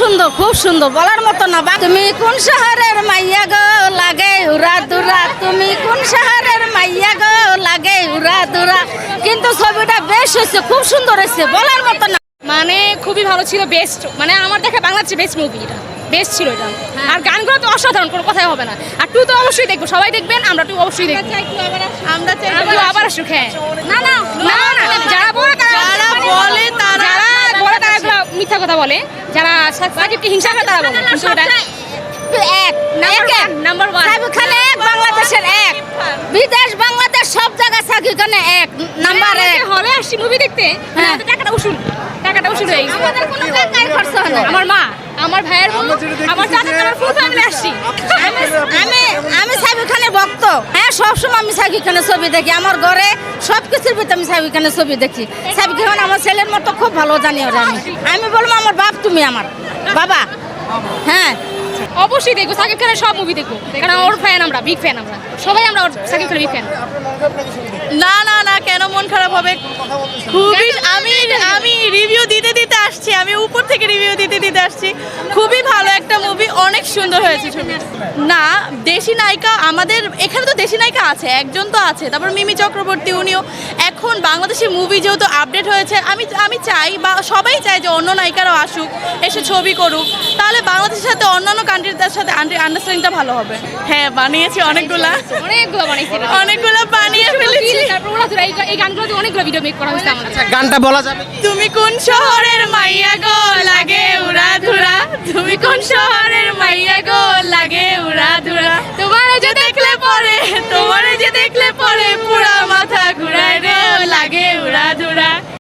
খুব সুন্দর বলার মতো না। তুমি কোন শহরের মাইয়া গো লাগে উড়া দুরা, তুমি কোন শহরের মাইয়া গো লাগে উড়া দুরা। কিন্তু ছবিটা বেশ হয়েছে, খুব সুন্দর হয়েছে, বলার মতো না। মানে খুবই ভালো ছিল, বেস্ট, মানে আমার দেখা বাংলাদেশের বেস্ট মুভি, এটা বেস্ট ছিল এটা। আর গানগুলো তো অসাধারণ, কোনো কথাই হবে না। আর টু তো অবশ্যই দেখবো, সবাই দেখবেন, আমরা টু অবশ্যই দেখবো। আমরা চাই আবার আসুক। হ্যাঁ, না না না না, যারা বলে তারা এগুলো মিথ্যা কথা বলে, যারা সাকিবকে হিংসা করে তারা বলে। নাম্বার ওয়ান সাকিব খান এক, বাংলাদেশের এক, বিদেশ বাংলাদেশ সব জায়গায় সাকিব খান এক, নাম্বার এক। হলে আসছি মুভি দেখতে, টাকাটা উসুল হয়ে গেছে। আমাদের কোনো টাকাই খরচ হয় না। আমার মা, আমার ভাইয়ের বউ, আমার চাচা, আমার ফুল ফ্যামিলি আসছি। আমি সাকিব খানের ভক্ত। হ্যাঁ, সবসময় আমি সাকিব খানের ছবি দেখি, আমার ঘরে সব কিছুর ভিতরে আমি সাকিব খানের ছবি দেখি। সাকিব খান আমার ছেলের মতো খুব ভালো জানি ওরা। আমি বলবো আমার বাপ, তুমি আমার বাবা। হ্যাঁ, অবশ্যই দেখবো সাকিব খানের সব মুভি দেখবো, কারণ ওর ফ্যান, আমরা বিগ ফ্যান, আমরা সবাই আমরা ওর সাকিব খানের বিগ ফ্যান। না না না, কেন মন খারাপ হবে? খুবই আমি রিভিউ দিতে আসছি, আমি উপর থেকে রিভিউ দিতে আসছি। খুবই ভালো একটা মুভি, অনেক সুন্দর হয়েছে ছবি। না, দেশি নায়িকা আমাদের এখানে তো দেশি নায়িকা আছে, একজন তো আছে, তারপর মিমি চক্রবর্তী, উনিও। এখন বাংলাদেশি মুভি যেহেতু আপডেট হয়েছে, আমি চাই বা সবাই চায় যে অন্য নায়িকারাও আসুক, এসে ছবি করুক, তাহলে বাংলাদেশের সাথে অন্যান্য কান্ট্রিদের সাথে আন্ডারস্ট্যান্ডিংটা ভালো হবে। হ্যাঁ, বানিয়েছি অনেকগুলো বানিয়ে ফেলেছি। তারপর এই গানগুলোতে অনেকগুলো ভিডিও মেক করা হয়েছে। আমরা গানটা বলা যাবে কি? তুমি কোন শহরের মাইয়া গো লাগে উড়া ধুরা, তুমি কোন শহরের মাইয়া গো লাগে উড়া ধুরা। তোমারে যে দেখলে পরে পুরা মাথা